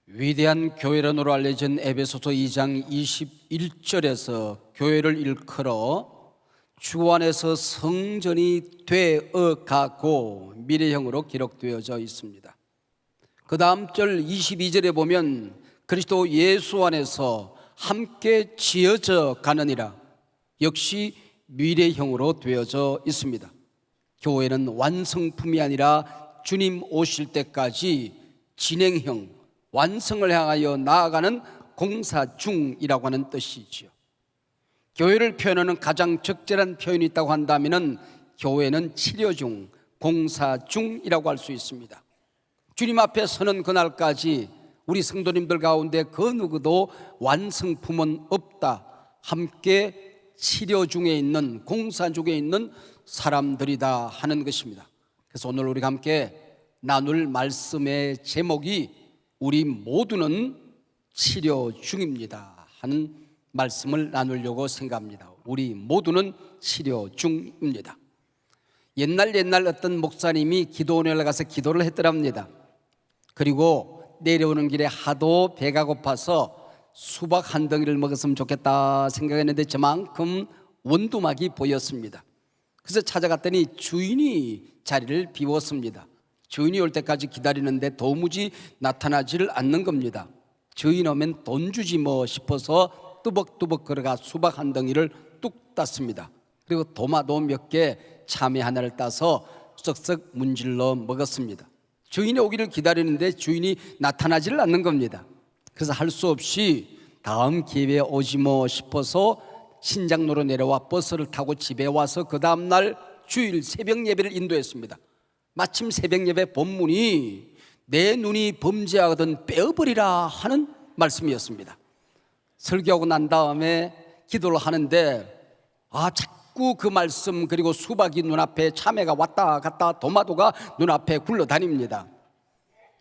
위대한 교회론으로 알려진 에베소서 2장 21절에서 교회를 일컬어 주 안에서 성전이 되어가고 미래형으로 기록되어져 있습니다. 그 다음 절 22절에 보면 그리스도 예수 안에서 함께 지어져 가느니라, 역시 미래형으로 되어져 있습니다. 교회는 완성품이 아니라 주님 오실 때까지 진행형, 완성을 향하여 나아가는 공사 중이라고 하는 뜻이지요. 교회를 표현하는 가장 적절한 표현이 있다고 한다면 교회는 치료 중, 공사 중이라고 할 수 있습니다. 주님 앞에 서는 그날까지 우리 성도님들 가운데 그 누구도 완성품은 없다, 함께 치료 중에 있는, 공사 중에 있는 사람들이다 하는 것입니다. 그래서 오늘 우리가 함께 나눌 말씀의 제목이 우리 모두는 치료 중입니다 하는 말씀을 나누려고 생각합니다. 우리 모두는 치료 중입니다. 옛날 어떤 목사님이 기도원에 가서 기도를 했더랍니다. 그리고 내려오는 길에 하도 배가 고파서 수박 한 덩이를 먹었으면 좋겠다 생각했는데 저만큼 원두막이 보였습니다. 그래서 찾아갔더니 주인이 자리를 비웠습니다. 주인이 올 때까지 기다리는데 도무지 나타나지를 않는 겁니다. 주인 오면 돈 주지 뭐 싶어서 뚜벅뚜벅 걸어가 수박 한 덩이를 뚝 땄습니다. 그리고 도마도 몇 개, 참외 하나를 따서 썩썩 문질러 먹었습니다. 주인이 오기를 기다리는데 주인이 나타나지를 않는 겁니다. 그래서 할 수 없이 다음 기회에 오지 뭐 싶어서 신장로로 내려와 버스를 타고 집에 와서 그 다음날 주일 새벽 예배를 인도했습니다. 마침 새벽 예배 본문이 내 눈이 범죄하거든 빼어버리라 하는 말씀이었습니다. 설교하고 난 다음에 기도를 하는데 자꾸 그 말씀, 그리고 수박이 눈앞에, 참외가 왔다 갔다, 도마도가 눈앞에 굴러다닙니다.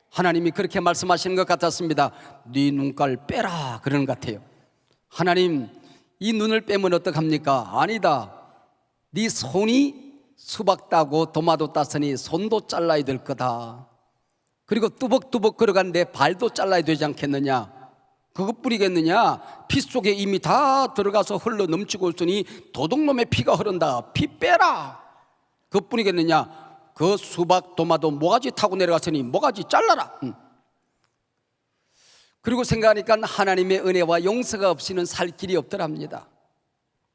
하나님이 그렇게 말씀하시는 것 같았습니다. 네 눈깔 빼라 그러는 것 같아요. 하나님, 이 눈을 빼면 어떡합니까? 아니다, 네 손이 수박 따고 도마도 땄으니 손도 잘라야 될 거다. 그리고 뚜벅뚜벅 걸어가는데 발도 잘라야 되지 않겠느냐? 그거 뿌리겠느냐? 피 속에 이미 다 들어가서 흘러 넘치고 있으니 도둑놈의 피가 흐른다. 피 빼라. 그거 뿌리겠느냐? 그 수박 도마도 모가지 타고 내려갔으니 모가지 잘라라. 그리고 생각하니까 하나님의 은혜와 용서가 없이는 살 길이 없더랍니다.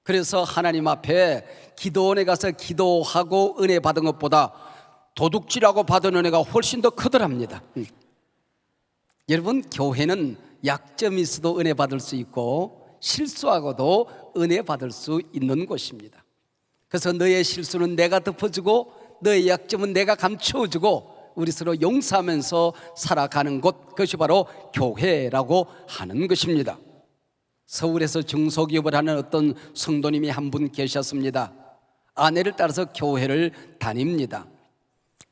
그래서 하나님 앞에 기도원에 가서 기도하고 은혜 받은 것보다 도둑질하고 받은 은혜가 훨씬 더 크더랍니다. 여러분, 교회는 약점이 있어도 은혜 받을 수 있고 실수하고도 은혜 받을 수 있는 곳입니다. 그래서 너의 실수는 내가 덮어주고 너의 약점은 내가 감춰주고 우리 서로 용서하면서 살아가는 곳, 그것이 바로 교회라고 하는 것입니다. 서울에서 중소기업을 하는 어떤 성도님이 한 분 계셨습니다. 아내를 따라서 교회를 다닙니다.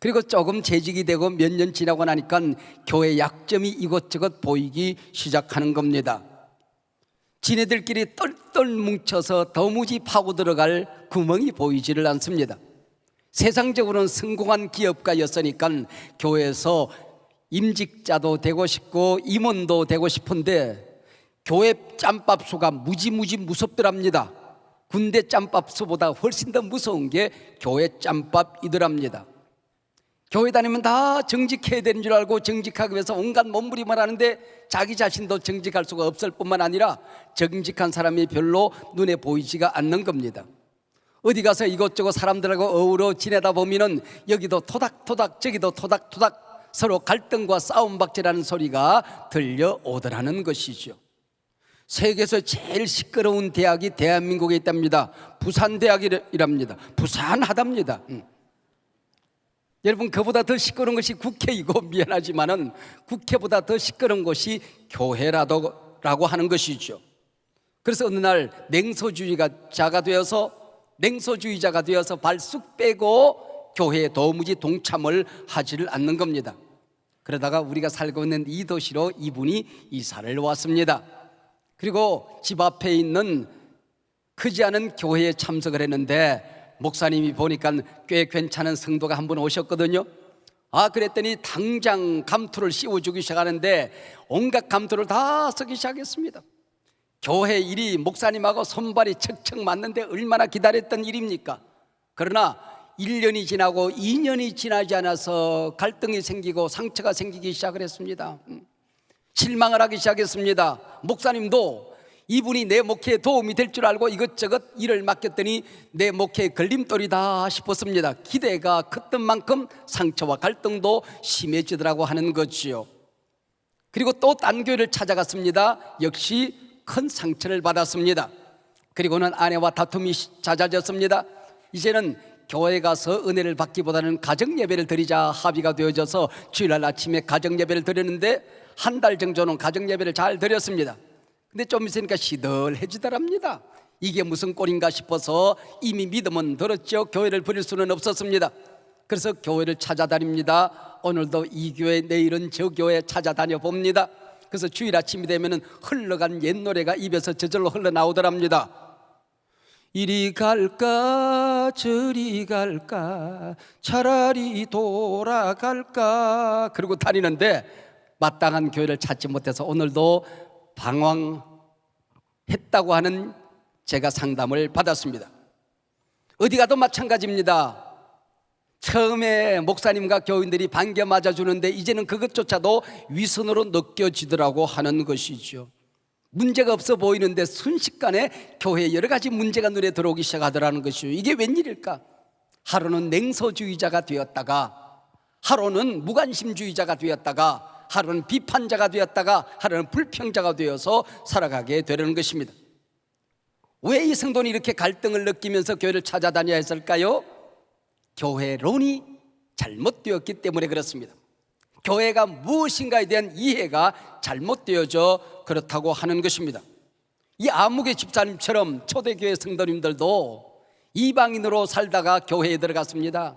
그리고 조금 재직이 되고 몇 년 지나고 나니까 교회 약점이 이것저것 보이기 시작하는 겁니다. 지네들끼리 똘똘 뭉쳐서 도무지 파고 들어갈 구멍이 보이지를 않습니다. 세상적으로는 성공한 기업가였으니까 교회에서 임직자도 되고 싶고 임원도 되고 싶은데 교회 짬밥수가 무지무지 무섭더랍니다. 군대 짬밥수보다 훨씬 더 무서운 게 교회 짬밥이더랍니다. 교회 다니면 다 정직해야 되는 줄 알고 정직하기 위해서 온갖 몸부림을 하는데 자기 자신도 정직할 수가 없을 뿐만 아니라 정직한 사람이 별로 눈에 보이지가 않는 겁니다. 어디 가서 이것저것 사람들하고 어우러 지내다 보면은 여기도 토닥토닥 저기도 토닥토닥 서로 갈등과 싸움박질하는 소리가 들려오더라는 것이죠. 세계에서 제일 시끄러운 대학이 대한민국에 있답니다. 부산대학이랍니다. 부산하답니다. 여러분, 그보다 더 시끄러운 것이 국회이고 미안하지만은 국회보다 더 시끄러운 것이 교회라고 하는 것이죠. 그래서 어느 날 냉소주의자가 되어서 발 쑥 빼고 교회에 도무지 동참을 하지를 않는 겁니다. 그러다가 우리가 살고 있는 이 도시로 이분이 이사를 왔습니다. 그리고 집 앞에 있는 크지 않은 교회에 참석을 했는데 목사님이 보니까 꽤 괜찮은 성도가 한 분 오셨거든요. 그랬더니 당장 감투를 씌워주기 시작하는데 온갖 감투를 다 쓰기 시작했습니다. 교회 일이 목사님하고 손발이 척척 맞는데 얼마나 기다렸던 일입니까? 그러나 1년이 지나고 2년이 지나지 않아서 갈등이 생기고 상처가 생기기 시작을 했습니다. 실망을 하기 시작했습니다. 목사님도 이분이 내 목회에 도움이 될 줄 알고 이것저것 일을 맡겼더니 내 목회에 걸림돌이다 싶었습니다. 기대가 컸던 만큼 상처와 갈등도 심해지더라고 하는 거지요. 그리고 또 딴 교회를 찾아갔습니다. 역시 큰 상처를 받았습니다. 그리고는 아내와 다툼이 잦아졌습니다. 이제는 교회 가서 은혜를 받기보다는 가정 예배를 드리자 합의가 되어져서 주일날 아침에 가정 예배를 드렸는데 한 달 정도는 가정 예배를 잘 드렸습니다. 근데 좀 있으니까 시들해지더랍니다. 이게 무슨 꼴인가 싶어서 이미 믿음은 들었죠. 교회를 버릴 수는 없었습니다. 그래서 교회를 찾아다닙니다. 오늘도 이 교회, 내일은 저 교회 찾아다녀 봅니다. 그래서 주일 아침이 되면 흘러간 옛 노래가 입에서 저절로 흘러나오더랍니다. 이리 갈까 저리 갈까 차라리 돌아갈까. 그러고 다니는데 마땅한 교회를 찾지 못해서 오늘도 방황했다고 하는 제가 상담을 받았습니다. 어디 가도 마찬가지입니다. 처음에 목사님과 교인들이 반겨 맞아주는데 이제는 그것조차도 위선으로 느껴지더라고 하는 것이죠. 문제가 없어 보이는데 순식간에 교회에 여러 가지 문제가 눈에 들어오기 시작하더라는 것이죠. 이게 웬일일까? 하루는 냉소주의자가 되었다가, 하루는 무관심주의자가 되었다가, 하루는 비판자가 되었다가, 하루는 불평자가 되어서 살아가게 되려는 것입니다. 왜 이 성도는 이렇게 갈등을 느끼면서 교회를 찾아다녀야 했을까요? 교회론이 잘못되었기 때문에 그렇습니다. 교회가 무엇인가에 대한 이해가 잘못되어져 그렇다고 하는 것입니다. 이 아무개 집사님처럼 초대교회 성도님들도 이방인으로 살다가 교회에 들어갔습니다.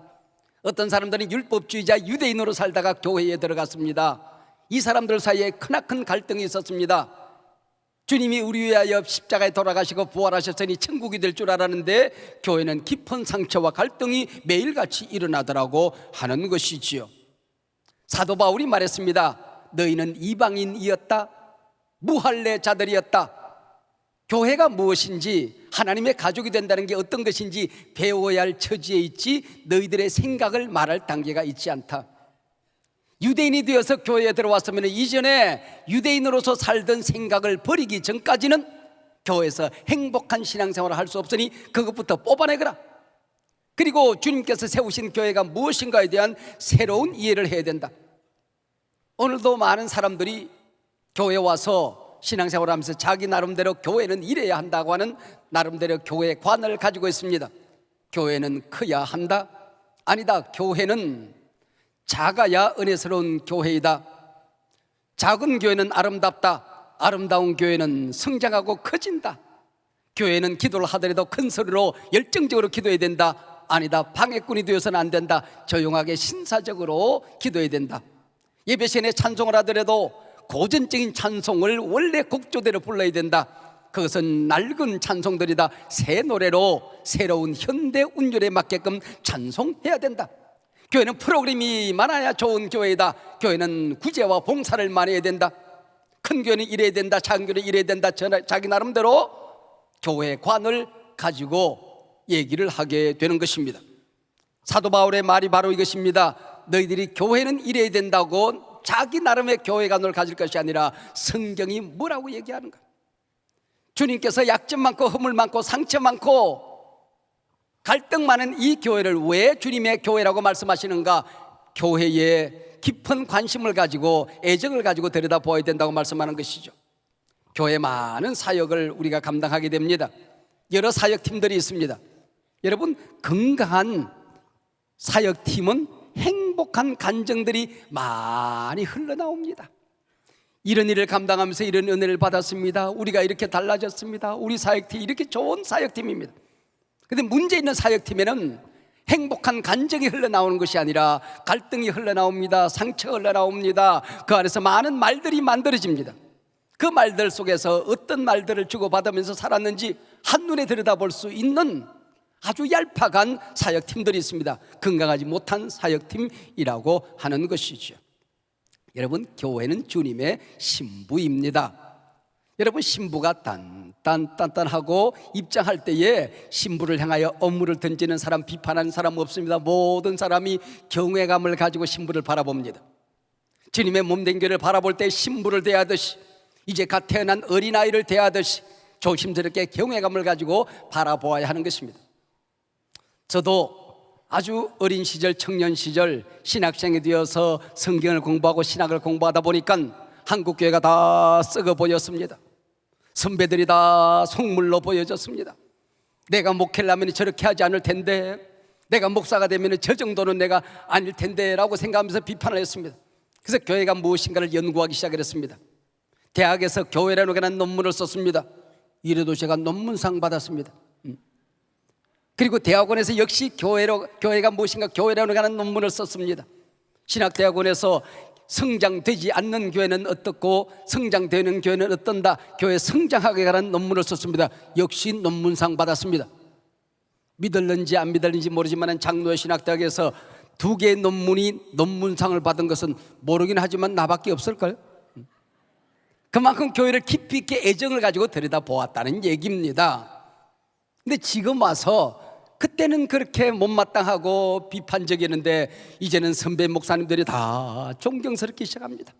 어떤 사람들은 율법주의자 유대인으로 살다가 교회에 들어갔습니다. 이 사람들 사이에 크나큰 갈등이 있었습니다. 주님이 우리 위하여 십자가에 돌아가시고 부활하셨으니 천국이 될 줄 알았는데 교회는 깊은 상처와 갈등이 매일같이 일어나더라고 하는 것이지요. 사도 바울이 말했습니다. 너희는 이방인이었다, 무할례 자들이었다. 교회가 무엇인지, 하나님의 가족이 된다는 게 어떤 것인지 배워야 할 처지에 있지 너희들의 생각을 말할 단계가 있지 않다. 유대인이 되어서 교회에 들어왔으면 이전에 유대인으로서 살던 생각을 버리기 전까지는 교회에서 행복한 신앙생활을 할 수 없으니 그것부터 뽑아내거라. 그리고 주님께서 세우신 교회가 무엇인가에 대한 새로운 이해를 해야 된다. 오늘도 많은 사람들이 교회에 와서 신앙생활을 하면서 자기 나름대로 교회는 이래야 한다고 하는 나름대로 교회의 관을 가지고 있습니다. 교회는 커야 한다? 아니다. 교회는 작아야 은혜스러운 교회이다. 작은 교회는 아름답다. 아름다운 교회는 성장하고 커진다. 교회는 기도를 하더라도 큰 소리로 열정적으로 기도해야 된다. 아니다. 방해꾼이 되어서는 안 된다. 조용하게 신사적으로 기도해야 된다. 예배 시간에 찬송을 하더라도 고전적인 찬송을 원래 곡조대로 불러야 된다. 그것은 낡은 찬송들이다. 새 노래로 새로운 현대 운율에 맞게끔 찬송해야 된다. 교회는 프로그램이 많아야 좋은 교회다. 교회는 구제와 봉사를 많이 해야 된다. 큰 교회는 이래야 된다. 작은 교회는 이래야 된다. 자기 나름대로 교회의 관을 가지고 얘기를 하게 되는 것입니다. 사도 바울의 말이 바로 이것입니다. 너희들이 교회는 이래야 된다고 자기 나름의 교회관을 가질 것이 아니라 성경이 뭐라고 얘기하는가? 주님께서 약점 많고 허물 많고 상처 많고 갈등 많은 이 교회를 왜 주님의 교회라고 말씀하시는가? 교회에 깊은 관심을 가지고 애정을 가지고 들여다보아야 된다고 말씀하는 것이죠. 교회 많은 사역을 우리가 감당하게 됩니다. 여러 사역팀들이 있습니다. 여러분, 건강한 사역팀은 행복한 감정들이 많이 흘러나옵니다. 이런 일을 감당하면서 이런 은혜를 받았습니다. 우리가 이렇게 달라졌습니다. 우리 사역팀이 이렇게 좋은 사역팀입니다. 그런데 문제 있는 사역팀에는 행복한 감정이 흘러나오는 것이 아니라 갈등이 흘러나옵니다. 상처가 흘러나옵니다. 그 안에서 많은 말들이 만들어집니다. 그 말들 속에서 어떤 말들을 주고받으면서 살았는지 한눈에 들여다볼 수 있는 아주 얄팍한 사역팀들이 있습니다. 건강하지 못한 사역팀이라고 하는 것이죠. 여러분, 교회는 주님의 신부입니다. 여러분, 신부가 단단하고 입장할 때에 신부를 향하여 업무를 던지는 사람, 비판하는 사람 없습니다. 모든 사람이 경외감을 가지고 신부를 바라봅니다. 주님의 몸된 교회를 바라볼 때 신부를 대하듯이, 이제 갓 태어난 어린아이를 대하듯이 조심스럽게 경외감을 가지고 바라보아야 하는 것입니다. 저도 아주 어린 시절, 청년 시절 신학생이 되어서 성경을 공부하고 신학을 공부하다 보니까 한국 교회가 다 썩어 보였습니다. 선배들이 다 속물로 보여졌습니다. 내가 목회를 하면 저렇게 하지 않을 텐데, 내가 목사가 되면 저 정도는 내가 아닐 텐데 라고 생각하면서 비판을 했습니다. 그래서 교회가 무엇인가를 연구하기 시작했습니다. 대학에서 교회라는 관한 논문을 썼습니다. 이래도 제가 논문상 받았습니다. 그리고 대학원에서 역시 교회가 무엇인가, 교회라는 관한 논문을 썼습니다. 신학대학원에서 성장되지 않는 교회는 어떻고 성장되는 교회는 어떤다, 교회 성장하게 관한 논문을 썼습니다. 역시 논문상 받았습니다. 믿을는지 안 믿을는지 모르지만 장로의 신학대학에서 2개의 논문이 논문상을 받은 것은 모르긴 하지만 나밖에 없을까요? 그만큼 교회를 깊이 있게 애정을 가지고 들여다보았다는 얘기입니다. 근데 지금 와서, 그때는 그렇게 못마땅하고 비판적이었는데 이제는 선배 목사님들이 다 존경스럽기 시작합니다.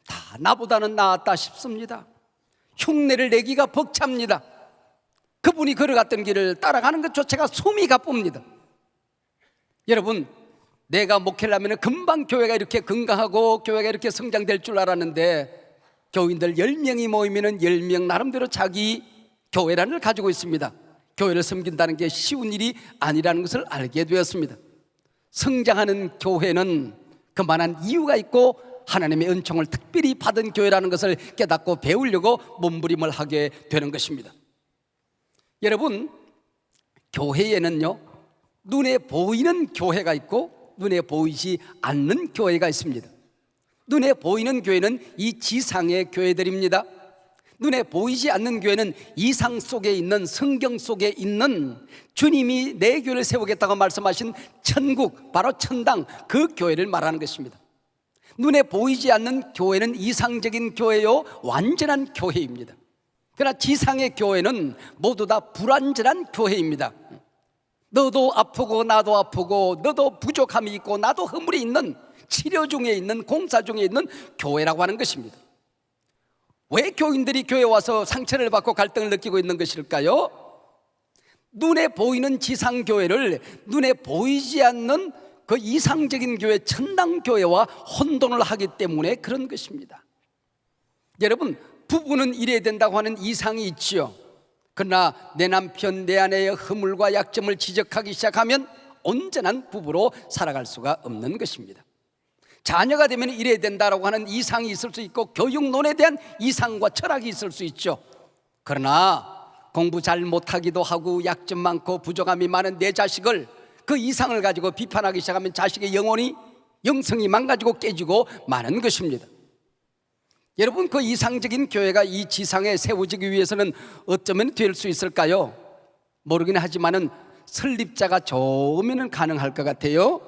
다 나보다는 나았다 싶습니다. 흉내를 내기가 벅찹니다. 그분이 걸어갔던 길을 따라가는 것조차가 숨이 가쁩니다. 여러분, 내가 목회를 하면 금방 교회가 이렇게 건강하고 교회가 이렇게 성장될 줄 알았는데, 교인들 10명이 모이면 10명 나름대로 자기 교회란을 가지고 있습니다. 교회를 섬긴다는 게 쉬운 일이 아니라는 것을 알게 되었습니다. 성장하는 교회는 그만한 이유가 있고 하나님의 은총을 특별히 받은 교회라는 것을 깨닫고 배우려고 몸부림을 하게 되는 것입니다. 여러분, 교회에는요, 눈에 보이는 교회가 있고 눈에 보이지 않는 교회가 있습니다. 눈에 보이는 교회는 이 지상의 교회들입니다. 눈에 보이지 않는 교회는 이상 속에 있는, 성경 속에 있는 주님이 내 교회를 세우겠다고 말씀하신 천국, 바로 천당, 그 교회를 말하는 것입니다. 눈에 보이지 않는 교회는 이상적인 교회요, 완전한 교회입니다. 그러나 지상의 교회는 모두 다 불완전한 교회입니다. 너도 아프고 나도 아프고, 너도 부족함이 있고 나도 허물이 있는, 치료 중에 있는, 공사 중에 있는 교회라고 하는 것입니다. 왜 교인들이 교회에 와서 상처를 받고 갈등을 느끼고 있는 것일까요? 눈에 보이는 지상교회를 눈에 보이지 않는 그 이상적인 교회, 천당교회와 혼돈을 하기 때문에 그런 것입니다. 여러분, 부부는 이래야 된다고 하는 이상이 있지요. 그러나 내 남편, 내 아내의 허물과 약점을 지적하기 시작하면 온전한 부부로 살아갈 수가 없는 것입니다. 자녀가 되면 이래야 된다라고 하는 이상이 있을 수 있고, 교육론에 대한 이상과 철학이 있을 수 있죠. 그러나 공부 잘 못하기도 하고 약점 많고 부족함이 많은 내 자식을, 그 이상을 가지고 비판하기 시작하면 자식의 영성이 망가지고 깨지고 마는 것입니다. 여러분, 그 이상적인 교회가 이 지상에 세워지기 위해서는 어쩌면 될 수 있을까요? 모르긴 하지만은 설립자가 좋으면 가능할 것 같아요.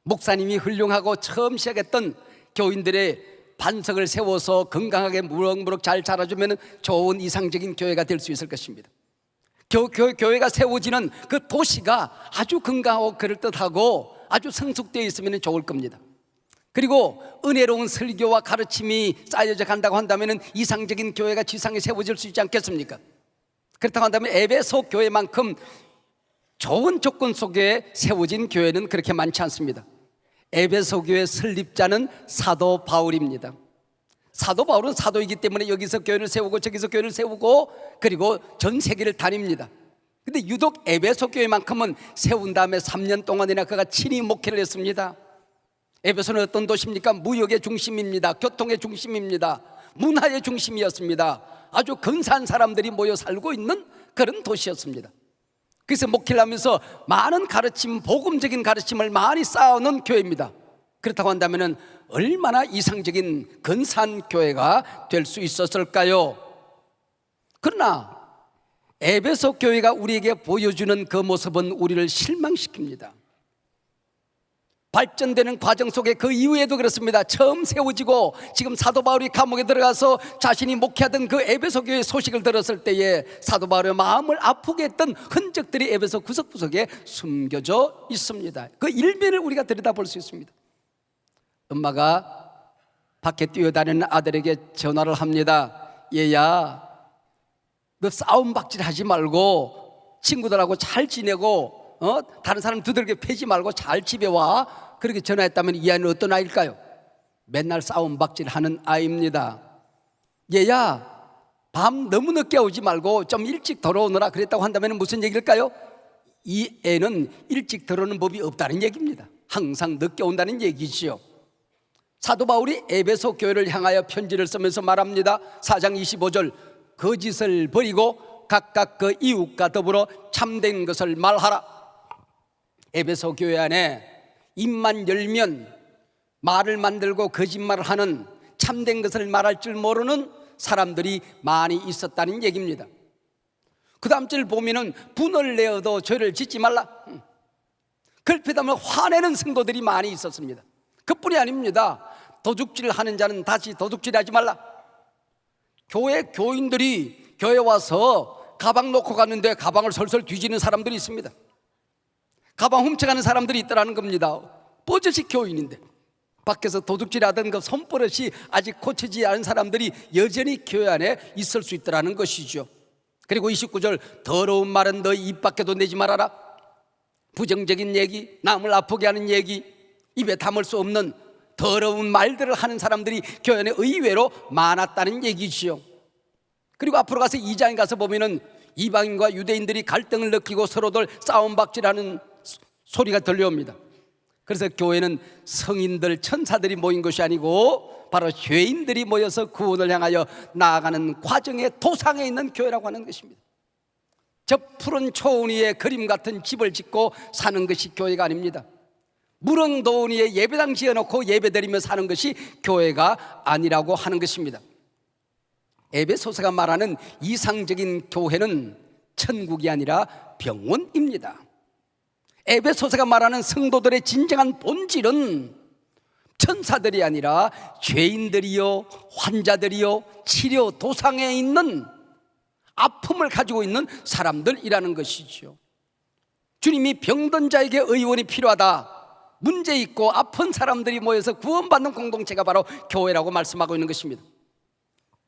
목사님이 훌륭하고 처음 시작했던 교인들의 반석을 세워서 건강하게 무럭무럭 잘 자라주면 좋은 이상적인 교회가 될 수 있을 것입니다. 교회가 세워지는 그 도시가 아주 건강하고 그럴듯하고 아주 성숙되어 있으면 좋을 겁니다. 그리고 은혜로운 설교와 가르침이 쌓여져 간다고 한다면 이상적인 교회가 지상에 세워질 수 있지 않겠습니까? 그렇다고 한다면 에베소 교회만큼 좋은 조건 속에 세워진 교회는 그렇게 많지 않습니다. 에베소 교회 설립자는 사도 바울입니다. 사도 바울은 사도이기 때문에 여기서 교회를 세우고 저기서 교회를 세우고 그리고 전 세계를 다닙니다. 근데 유독 에베소 교회만큼은 세운 다음에 3년 동안이나 그가 친히 목회를 했습니다. 에베소는 어떤 도시입니까? 무역의 중심입니다. 교통의 중심입니다. 문화의 중심이었습니다. 아주 근사한 사람들이 모여 살고 있는 그런 도시였습니다. 그래서 목회를 하면서 많은 가르침, 복음적인 가르침을 많이 쌓아놓은 교회입니다. 그렇다고 한다면 얼마나 이상적인 근사한 교회가 될 수 있었을까요? 그러나 에베소 교회가 우리에게 보여주는 그 모습은 우리를 실망시킵니다. 발전되는 과정 속에 그 이후에도 그렇습니다. 처음 세워지고 지금 사도 바울이 감옥에 들어가서 자신이 목회하던 그 에베소 교회 소식을 들었을 때에 사도 바울의 마음을 아프게 했던 흔적들이 에베소 구석구석에 숨겨져 있습니다. 그 일면을 우리가 들여다볼 수 있습니다. 엄마가 밖에 뛰어다니는 아들에게 전화를 합니다. 얘야, 너 싸움 박질 하지 말고 친구들하고 잘 지내고 다른 사람 두들겨 패지 말고 잘 집에 와. 그렇게 전화했다면 이 아이는 어떤 아이일까요? 맨날 싸움 박질 하는 아이입니다. 얘야, 밤 너무 늦게 오지 말고 좀 일찍 돌아오느라 그랬다고 한다면 무슨 얘기일까요? 이 애는 일찍 들어오는 법이 없다는 얘기입니다. 항상 늦게 온다는 얘기지요. 사도 바울이 에베소 교회를 향하여 편지를 쓰면서 말합니다. 4장 25절, 거짓을 버리고 각각 그 이웃과 더불어 참된 것을 말하라. 에베소 교회 안에 입만 열면 말을 만들고 거짓말을 하는, 참된 것을 말할 줄 모르는 사람들이 많이 있었다는 얘기입니다. 그 다음 절 보면은 분을 내어도 죄를 짓지 말라. 그렇다면 화내는 성도들이 많이 있었습니다. 그뿐이 아닙니다. 도둑질 하는 자는 다시 도둑질하지 말라. 교회 교인들이 교회 와서 가방 놓고 갔는데 가방을 설설 뒤지는 사람들이 있습니다. 가방 훔쳐가는 사람들이 있더라는 겁니다. 버젓이 교인인데 밖에서 도둑질하던 그 손버릇이 아직 고치지 않은 사람들이 여전히 교회 안에 있을 수 있더라는 것이죠. 그리고 29절, 더러운 말은 너희 입 밖에도 내지 말아라. 부정적인 얘기, 남을 아프게 하는 얘기, 입에 담을 수 없는 더러운 말들을 하는 사람들이 교회 안에 의외로 많았다는 얘기지요. 그리고 앞으로 가서 2장에 가서 보면은 이방인과 유대인들이 갈등을 느끼고 서로들 싸움박질하는 소리가 들려옵니다. 그래서 교회는 성인들, 천사들이 모인 것이 아니고 바로 죄인들이 모여서 구원을 향하여 나아가는 과정의 도상에 있는 교회라고 하는 것입니다. 저 푸른 초원 위에 그림 같은 집을 짓고 사는 것이 교회가 아닙니다. 무릉도원 위에 예배당 지어놓고 예배드리며 사는 것이 교회가 아니라고 하는 것입니다. 에베소서가 말하는 이상적인 교회는 천국이 아니라 병원입니다. 에베소서가 말하는 성도들의 진정한 본질은 천사들이 아니라 죄인들이요, 환자들이요, 치료 도상에 있는 아픔을 가지고 있는 사람들이라는 것이죠. 주님이 병든 자에게 의원이 필요하다, 문제 있고 아픈 사람들이 모여서 구원받는 공동체가 바로 교회라고 말씀하고 있는 것입니다.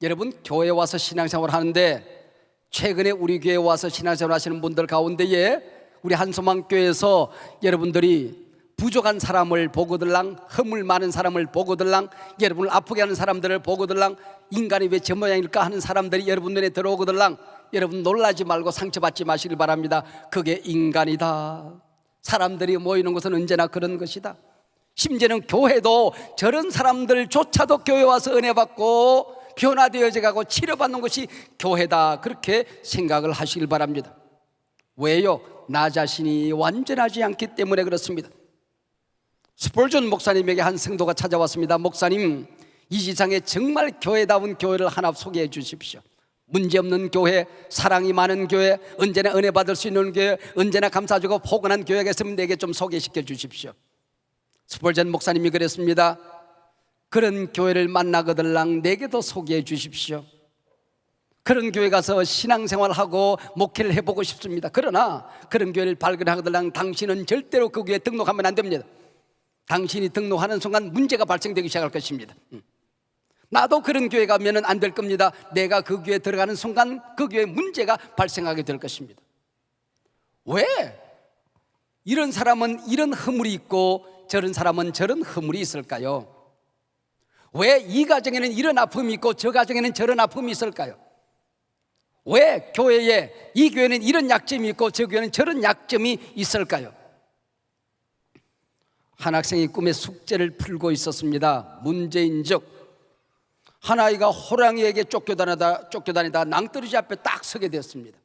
여러분, 교회에 와서 신앙생활을 하는데 최근에 우리 교회에 와서 신앙생활 하시는 분들 가운데에 우리 한소망교회에서 여러분들이 부족한 사람을 보고들랑, 허물 많은 사람을 보고들랑, 여러분을 아프게 하는 사람들을 보고들랑, 인간이 왜 저 모양일까 하는 사람들이 여러분 눈에 들어오고들랑, 여러분 놀라지 말고 상처받지 마시길 바랍니다. 그게 인간이다. 사람들이 모이는 것은 언제나 그런 것이다. 심지어는 교회도 저런 사람들조차도 교회 와서 은혜 받고 변화되어져 가고 치료받는 것이 교회다, 그렇게 생각을 하시길 바랍니다. 왜요? 나 자신이 완전하지 않기 때문에 그렇습니다. 스펄전 목사님에게 한 성도가 찾아왔습니다. 목사님, 이 세상에 정말 교회다운 교회를 하나 소개해 주십시오. 문제없는 교회, 사랑이 많은 교회, 언제나 은혜 받을 수 있는 교회, 언제나 감사주고 포근한 교회가 있으면 내게 좀 소개시켜 주십시오. 스펄전 목사님이 그랬습니다. 그런 교회를 만나거들랑 내게도 소개해 주십시오. 그런 교회 가서 신앙생활하고 목회를 해보고 싶습니다. 그러나 그런 교회를 발견하거들랑 당신은 절대로 그 교회에 등록하면 안 됩니다. 당신이 등록하는 순간 문제가 발생되기 시작할 것입니다. 나도 그런 교회 가면 안 될 겁니다. 내가 그 교회에 들어가는 순간 그 교회에 문제가 발생하게 될 것입니다. 왜? 이런 사람은 이런 허물이 있고 저런 사람은 저런 허물이 있을까요? 왜 이 가정에는 이런 아픔이 있고 저 가정에는 저런 아픔이 있을까요? 왜 교회에 이 교회는 이런 약점이 있고 저 교회는 저런 약점이 있을까요? 한 학생이 꿈에 숙제를 풀고 있었습니다. 문제인즉 한 아이가 호랑이에게 쫓겨다니다 낭떠러지 앞에 딱 서게 되었습니다.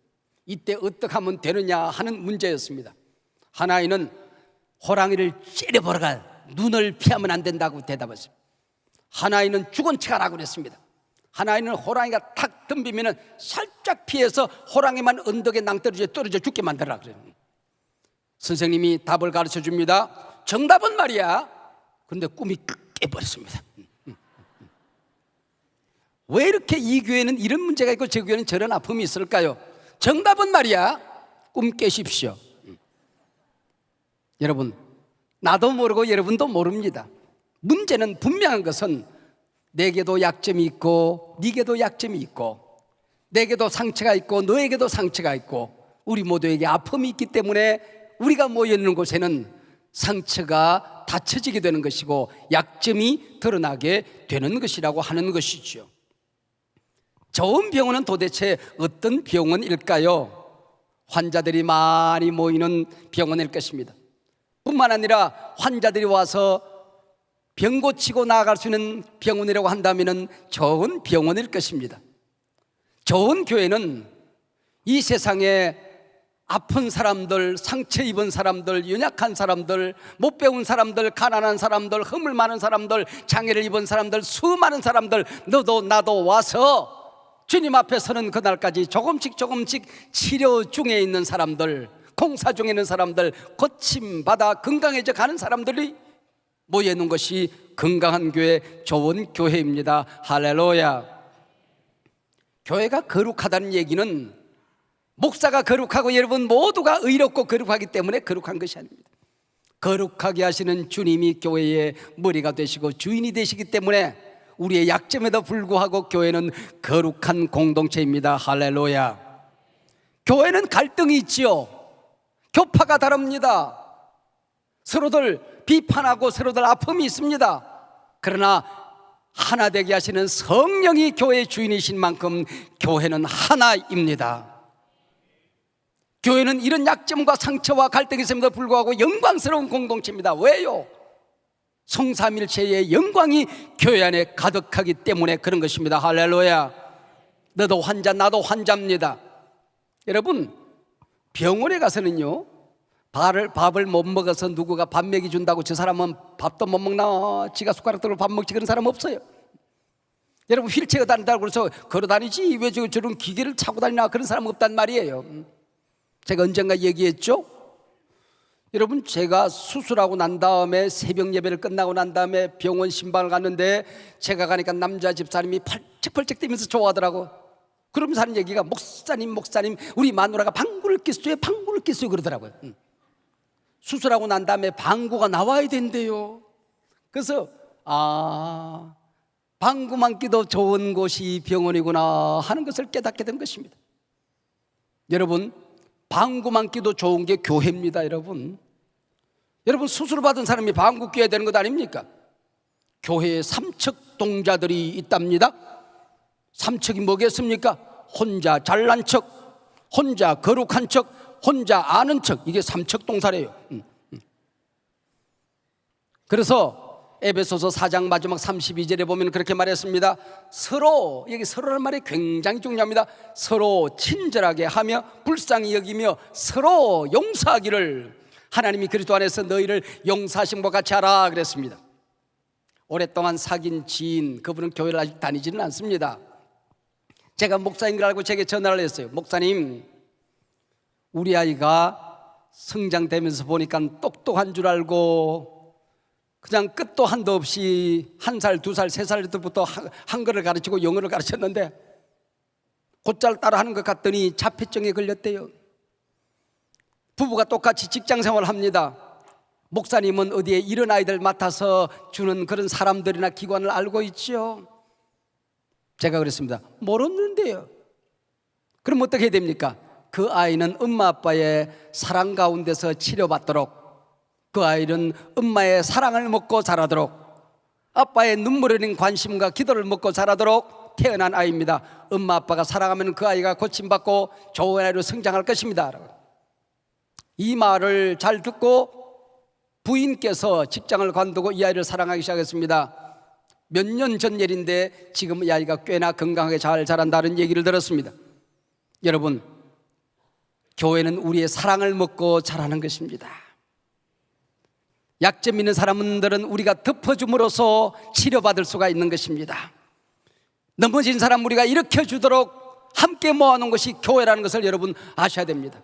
이때 어떻게 하면 되느냐 하는 문제였습니다. 한 아이는 호랑이를 찌려버려가 눈을 피하면 안 된다고 대답했습니다. 한 아이는 죽은 척 하라고 그랬습니다. 하나는 호랑이가 탁 덤비면 살짝 피해서 호랑이만 언덕에 낭떠러지에 떨어져 죽게 만들라 그래요. 선생님이 답을 가르쳐 줍니다. 정답은 말이야, 근데 꿈이 깨버렸습니다. 왜 이렇게 이 교회는 이런 문제가 있고 저 교회는 저런 아픔이 있을까요? 정답은 말이야, 꿈 깨십시오. 여러분, 나도 모르고 여러분도 모릅니다. 문제는 분명한 것은 내게도 약점이 있고 네게도 약점이 있고, 내게도 상처가 있고 너에게도 상처가 있고, 우리 모두에게 아픔이 있기 때문에 우리가 모여 있는 곳에는 상처가 닫혀지게 되는 것이고 약점이 드러나게 되는 것이라고 하는 것이죠. 좋은 병원은 도대체 어떤 병원일까요? 환자들이 많이 모이는 병원일 것입니다. 뿐만 아니라 환자들이 와서 병 고치고 나아갈 수 있는 병원이라고 한다면 좋은 병원일 것입니다. 좋은 교회는 이 세상에 아픈 사람들, 상처 입은 사람들, 연약한 사람들, 못 배운 사람들, 가난한 사람들, 허물 많은 사람들, 장애를 입은 사람들, 수많은 사람들, 너도 나도 와서 주님 앞에 서는 그날까지 조금씩 치료 중에 있는 사람들, 공사 중에 있는 사람들, 고침받아 건강해져 가는 사람들이 모여있는 것이 건강한 교회, 좋은 교회입니다. 할렐루야. 교회가 거룩하다는 얘기는 목사가 거룩하고 여러분 모두가 의롭고 거룩하기 때문에 거룩한 것이 아닙니다. 거룩하게 하시는 주님이 교회의 머리가 되시고 주인이 되시기 때문에 우리의 약점에도 불구하고 교회는 거룩한 공동체입니다. 할렐루야. 교회는 갈등이 있지요. 교파가 다릅니다. 서로들 비판하고 서로들 아픔이 있습니다. 그러나 하나 되게 하시는 성령이 교회의 주인이신 만큼 교회는 하나입니다. 교회는 이런 약점과 상처와 갈등이 있음에도 불구하고 영광스러운 공동체입니다. 왜요? 성삼일체의 영광이 교회 안에 가득하기 때문에 그런 것입니다. 할렐루야. 너도 환자, 나도 환자입니다. 여러분, 병원에 가서는요, 밥을 못 먹어서 누구가 밥 먹이 준다고 저 사람은 밥도 못 먹나, 지가 숟가락 들고 밥 먹지, 그런 사람 없어요. 여러분, 휠체어 다닌다고 그래서 걸어 다니지 왜 저런 기계를 차고 다니나, 그런 사람 없단 말이에요. 제가 언젠가 얘기했죠. 여러분, 제가 수술하고 난 다음에 새벽 예배를 끝나고 난 다음에 병원 신방을 갔는데 제가 가니까 남자 집사님이 펄쩍펄쩍 뛰면서 좋아하더라고. 그러면서 하는 얘기가, 목사님 우리 마누라가 방구를 꼈어요 그러더라고요. 수술하고 난 다음에 방구가 나와야 된대요. 그래서 방구만 끼도 좋은 곳이 병원이구나 하는 것을 깨닫게 된 것입니다. 여러분, 방구만 끼도 좋은 게 교회입니다. 여러분, 수술을 받은 사람이 방구 껴야 되는 것 아닙니까? 교회에 삼척동자들이 있답니다. 삼척이 뭐겠습니까? 혼자 잘난 척, 혼자 거룩한 척, 혼자 아는 척, 이게 삼척동사래요. 그래서 에베소서 4장 마지막 32절에 보면 그렇게 말했습니다. 서로, 여기 서로라는 말이 굉장히 중요합니다. 서로 친절하게 하며 불쌍히 여기며 서로 용서하기를 하나님이 그리스도 안에서 너희를 용서하신 것 같이 하라 그랬습니다. 오랫동안 사귄 지인, 그분은 교회를 아직 다니지는 않습니다. 제가 목사인 걸 알고 제게 전화를 했어요. 목사님, 우리 아이가 성장되면서 보니까 똑똑한 줄 알고 그냥 끝도 한도 없이 1살, 2살, 3살 때부터 한글을 가르치고 영어를 가르쳤는데 곧잘 따라하는 것 같더니 자폐증에 걸렸대요. 부부가 똑같이 직장 생활을 합니다. 목사님은 어디에 이런 아이들 맡아서 주는 그런 사람들이나 기관을 알고 있죠? 제가 그랬습니다. 모르는데요. 그럼 어떻게 해야 됩니까? 그 아이는 엄마 아빠의 사랑 가운데서 치료받도록, 그 아이는 엄마의 사랑을 먹고 자라도록, 아빠의 눈물 흘린 관심과 기도를 먹고 자라도록 태어난 아이입니다. 엄마 아빠가 사랑하면 그 아이가 고침받고 좋은 아이로 성장할 것입니다. 이 말을 잘 듣고 부인께서 직장을 관두고 이 아이를 사랑하기 시작했습니다. 몇 년 전 일인데 지금 이 아이가 꽤나 건강하게 잘 자란다는 얘기를 들었습니다. 여러분, 교회는 우리의 사랑을 먹고 자라는 것입니다. 약점 있는 사람들은 우리가 덮어줌으로써 치료받을 수가 있는 것입니다. 넘어진 사람 우리가 일으켜주도록 함께 모아놓은 것이 교회라는 것을 여러분 아셔야 됩니다.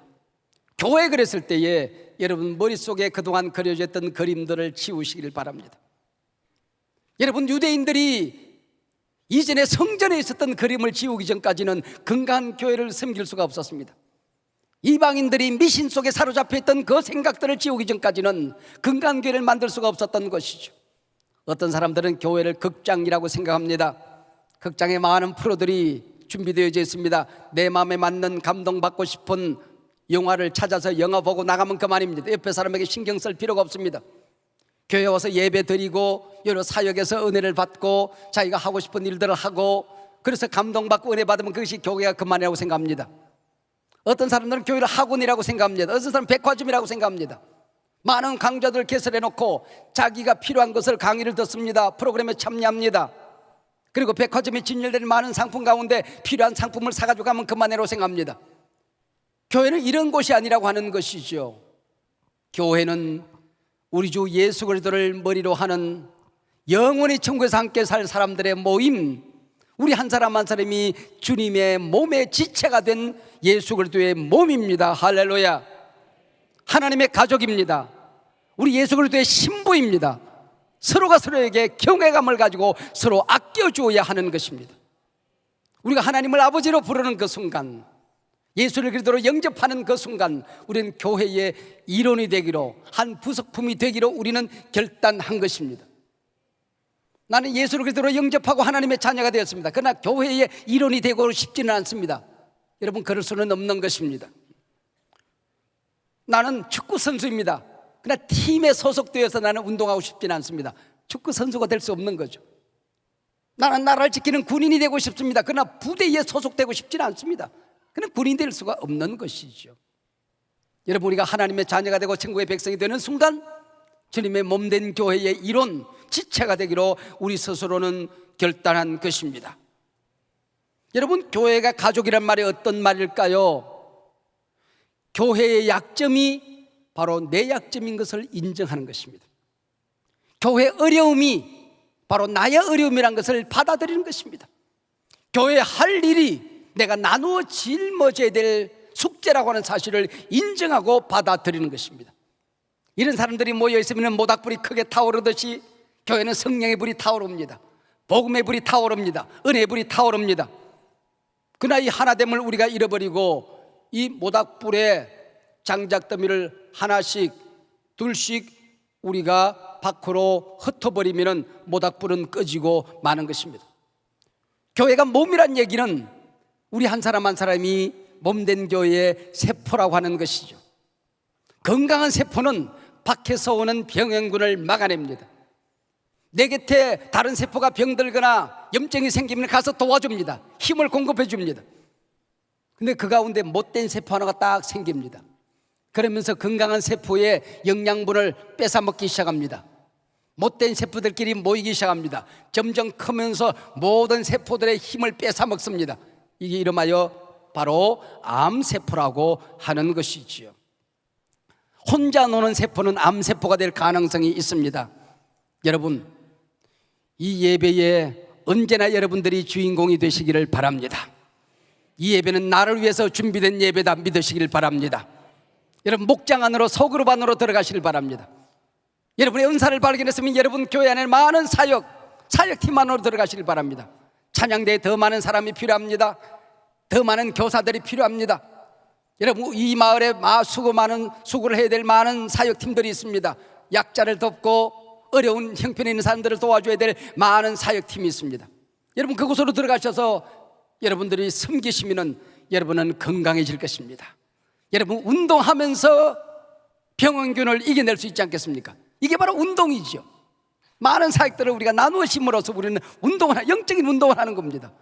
교회 그랬을 때에 여러분 머릿속에 그동안 그려져 있던 그림들을 지우시길 바랍니다. 여러분 유대인들이 이전에 성전에 있었던 그림을 지우기 전까지는 건강한 교회를 섬길 수가 없었습니다. 이방인들이 미신 속에 사로잡혀 있던 그 생각들을 지우기 전까지는 건강한 교회를 만들 수가 없었던 것이죠. 어떤 사람들은 교회를 극장이라고 생각합니다. 극장에 많은 프로들이 준비되어 있습니다. 내 마음에 맞는 감동받고 싶은 영화를 찾아서 영화 보고 나가면 그만입니다. 옆에 사람에게 신경 쓸 필요가 없습니다. 교회 와서 예배 드리고 여러 사역에서 은혜를 받고 자기가 하고 싶은 일들을 하고 그래서 감동받고 은혜 받으면 그것이 교회가 그만이라고 생각합니다. 어떤 사람들은 교회를 학원이라고 생각합니다. 어떤 사람은 백화점이라고 생각합니다. 많은 강좌들을 개설해 놓고 자기가 필요한 것을 강의를 듣습니다. 프로그램에 참여합니다. 그리고 백화점에 진열되는 많은 상품 가운데 필요한 상품을 사가지고 가면 그만이라고 생각합니다. 교회는 이런 곳이 아니라고 하는 것이죠. 교회는 우리 주 예수 그리스도를 머리로 하는 영원히 천국에서 함께 살 사람들의 모임, 우리 한 사람 한 사람이 주님의 몸의 지체가 된 예수 그리스도의 몸입니다. 할렐루야. 하나님의 가족입니다. 우리 예수 그리스도의 신부입니다. 서로가 서로에게 경외감을 가지고 서로 아껴주어야 하는 것입니다. 우리가 하나님을 아버지로 부르는 그 순간, 예수를 그리스도로 영접하는 그 순간 우리는 교회의 일원이 되기로, 한 부속품이 되기로 우리는 결단한 것입니다. 나는 예수를 그리스도로 영접하고 하나님의 자녀가 되었습니다. 그러나 교회의 일원이 되고 싶지는 않습니다. 여러분, 그럴 수는 없는 것입니다. 나는 축구 선수입니다. 그러나 팀에 소속되어서 나는 운동하고 싶지는 않습니다. 축구 선수가 될 수 없는 거죠. 나는 나라를 지키는 군인이 되고 싶습니다. 그러나 부대에 소속되고 싶지는 않습니다. 그는 군인이 될 수가 없는 것이죠. 여러분, 우리가 하나님의 자녀가 되고 천국의 백성이 되는 순간 주님의 몸된 교회의 일원, 지체가 되기로 우리 스스로는 결단한 것입니다. 여러분, 교회가 가족이란 말이 어떤 말일까요? 교회의 약점이 바로 내 약점인 것을 인정하는 것입니다. 교회의 어려움이 바로 나의 어려움이란 것을 받아들이는 것입니다. 교회에 할 일이 내가 나누어 짊어져야 될 숙제라고 하는 사실을 인정하고 받아들이는 것입니다. 이런 사람들이 모여 있으면 모닥불이 크게 타오르듯이 교회는 성령의 불이 타오릅니다. 복음의 불이 타오릅니다. 은혜의 불이 타오릅니다. 그러나 이 하나됨을 우리가 잃어버리고 이 모닥불의 장작더미를 하나씩 둘씩 우리가 밖으로 흩어버리면 모닥불은 꺼지고 마는 것입니다. 교회가 몸이란 얘기는 우리 한 사람 한 사람이 몸된 교회의 세포라고 하는 것이죠. 건강한 세포는 밖에서 오는 병행군을 막아냅니다. 내 곁에 다른 세포가 병들거나 염증이 생기면 가서 도와줍니다. 힘을 공급해 줍니다. 근데 그 가운데 못된 세포 하나가 딱 생깁니다. 그러면서 건강한 세포의 영양분을 뺏어먹기 시작합니다. 못된 세포들끼리 모이기 시작합니다. 점점 크면서 모든 세포들의 힘을 뺏어먹습니다. 이게 이름하여 바로 암세포라고 하는 것이지요. 혼자 노는 세포는 암세포가 될 가능성이 있습니다. 여러분, 이 예배에 언제나 여러분들이 주인공이 되시기를 바랍니다. 이 예배는 나를 위해서 준비된 예배다 믿으시길 바랍니다. 여러분, 목장 안으로 소그룹 안으로 들어가시길 바랍니다. 여러분의 은사를 발견했으면 여러분 교회 안에 많은 사역팀 안으로 들어가시길 바랍니다. 찬양대에 더 많은 사람이 필요합니다. 더 많은 교사들이 필요합니다. 여러분, 이 마을에 수고를 해야 될 많은 사역팀들이 있습니다. 약자를 돕고 어려운 형편에 있는 사람들을 도와줘야 될 많은 사역팀이 있습니다. 여러분, 그곳으로 들어가셔서 여러분들이 섬기시면 여러분은 건강해질 것입니다. 여러분, 운동하면서 병원균을 이겨낼 수 있지 않겠습니까? 이게 바로 운동이죠. 많은 사역들을 우리가 나누어 심으로써 우리는 영적인 운동을 하는 겁니다.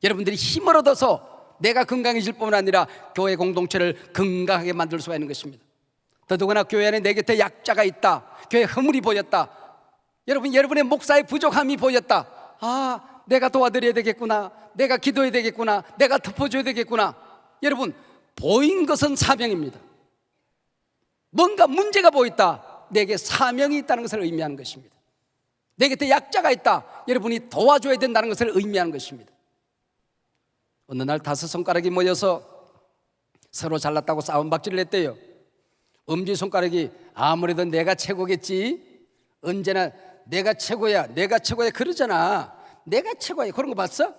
여러분들이 힘을 얻어서 내가 건강해질 뿐만 아니라 교회 공동체를 건강하게 만들 수가 있는 것입니다. 더더구나 교회 안에 내 곁에 약자가 있다, 교회 허물이 보였다, 여러분의 목사의 부족함이 보였다, 내가 도와드려야 되겠구나, 내가 기도해야 되겠구나, 내가 덮어줘야 되겠구나. 여러분, 보인 것은 사명입니다. 뭔가 문제가 보였다, 내게 사명이 있다는 것을 의미하는 것입니다. 내 곁에 약자가 있다, 여러분이 도와줘야 된다는 것을 의미하는 것입니다. 어느 날 5손가락이 모여서 서로 잘났다고 싸움박질을 했대요. 엄지손가락이 아무래도 내가 최고겠지, 언제나 내가 최고야 내가 최고야 그러잖아. 내가 최고야 그런 거 봤어?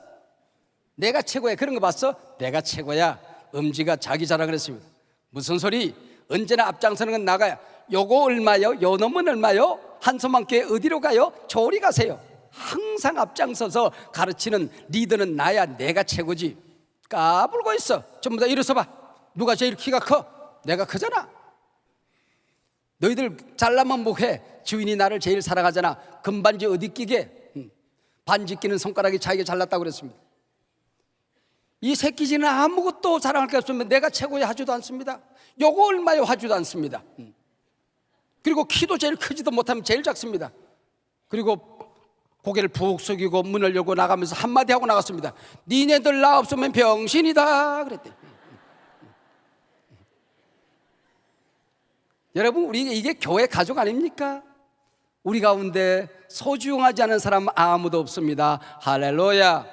내가 최고야 그런 거 봤어? 내가 최고야. 엄지가 자기 자랑을 했습니다. 무슨 소리? 언제나 앞장서는 건 나가야. 요거 얼마요? 요 놈은 얼마요? 한손만께 어디로 가요? 저리 가세요. 항상 앞장서서 가르치는 리더는 나야. 내가 최고지. 까불고 있어. 전부 다 일어서 봐. 누가 제일 키가 커? 내가 크잖아. 너희들 잘나면 뭐해? 주인이 나를 제일 사랑하잖아. 금반지 어디 끼게? 반지 끼는 손가락이 자기가 잘났다고 그랬습니다. 이 새끼지는 아무것도 자랑할 게 없으면 내가 최고야 하지도 않습니다. 요거 얼마요 하지도 않습니다. 그리고 키도 제일 크지도 못하면 제일 작습니다. 그리고 고개를 푹 숙이고 문을 열고 나가면서 한마디 하고 나갔습니다. 니네들 나 없으면 병신이다 그랬대. 여러분, 우리 이게 교회 가족 아닙니까? 우리 가운데 소중하지 않은 사람 아무도 없습니다. 할렐루야.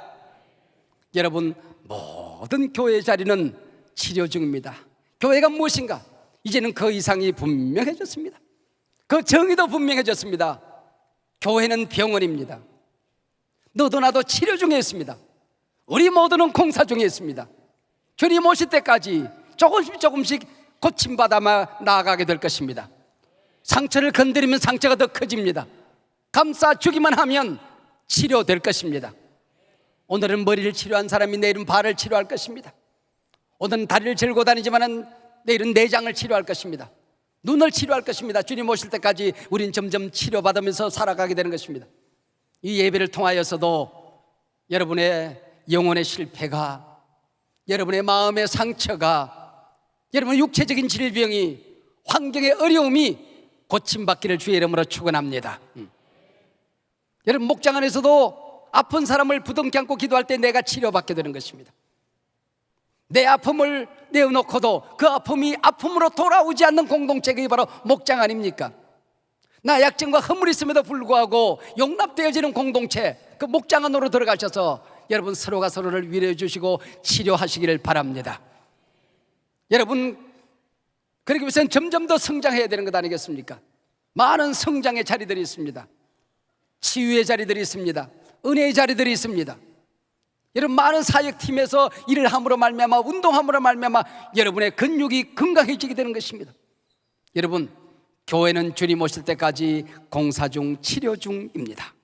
여러분, 모든 교회 자리는 치료 중입니다. 교회가 무엇인가? 이제는 그 이상이 분명해졌습니다. 그 정의도 분명해졌습니다. 교회는 병원입니다. 너도 나도 치료 중에 있습니다. 우리 모두는 공사 중에 있습니다. 주님 오실 때까지 조금씩 고침받아 나아가게 될 것입니다. 상처를 건드리면 상처가 더 커집니다. 감싸주기만 하면 치료될 것입니다. 오늘은 머리를 치료한 사람이 내일은 발을 치료할 것입니다. 오늘은 다리를 절고 다니지만 내일은 내장을 치료할 것입니다. 눈을 치료할 것입니다. 주님 오실 때까지 우린 점점 치료받으면서 살아가게 되는 것입니다. 이 예배를 통하여서도 여러분의 영혼의 실패가, 여러분의 마음의 상처가, 여러분의 육체적인 질병이, 환경의 어려움이 고침받기를 주의 이름으로 축원합니다. 여러분, 목장 안에서도 아픈 사람을 부둥켜 안고 기도할 때 내가 치료받게 되는 것입니다. 내 아픔을 내어놓고도 그 아픔이 아픔으로 돌아오지 않는 공동체가 바로 목장 아닙니까? 나 약점과 허물이 있음에도 불구하고 용납되어지는 공동체, 그 목장 안으로 들어가셔서 여러분 서로가 서로를 위로해 주시고 치료하시기를 바랍니다. 여러분, 그러기 위해서는 점점 더 성장해야 되는 것 아니겠습니까? 많은 성장의 자리들이 있습니다. 치유의 자리들이 있습니다. 은혜의 자리들이 있습니다. 여러분, 많은 사역팀에서 일을 함으로 말미암아, 운동함으로 말미암아 여러분의 근육이 건강해지게 되는 것입니다. 여러분, 교회는 주님 오실 때까지 공사 중, 치료 중입니다.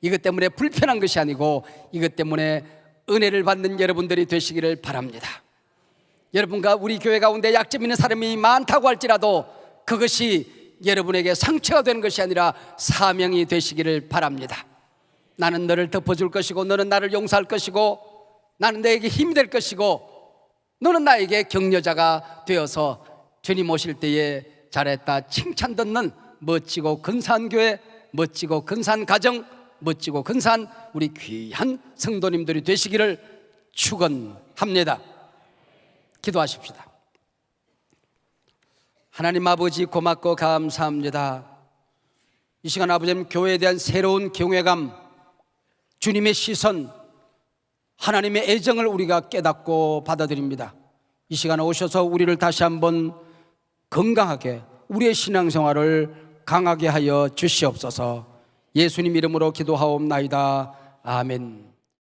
이것 때문에 불편한 것이 아니고 이것 때문에 은혜를 받는 여러분들이 되시기를 바랍니다. 여러분과 우리 교회 가운데 약점 있는 사람이 많다고 할지라도 그것이 여러분에게 상처가 되는 것이 아니라 사명이 되시기를 바랍니다. 나는 너를 덮어줄 것이고 너는 나를 용서할 것이고 나는 너에게 힘이 될 것이고 너는 나에게 격려자가 되어서 주님 오실 때에 잘했다 칭찬 듣는 멋지고 근사한 교회, 멋지고 근사한 가정, 멋지고 근사한 우리 귀한 성도님들이 되시기를 축원합니다. 기도하십시다. 하나님 아버지, 고맙고 감사합니다. 이 시간 아버지님, 교회에 대한 새로운 경외감, 주님의 시선, 하나님의 애정을 우리가 깨닫고 받아들입니다. 이 시간에 오셔서 우리를 다시 한번 건강하게, 우리의 신앙생활을 강하게 하여 주시옵소서. 예수님 이름으로 기도하옵나이다. 아멘.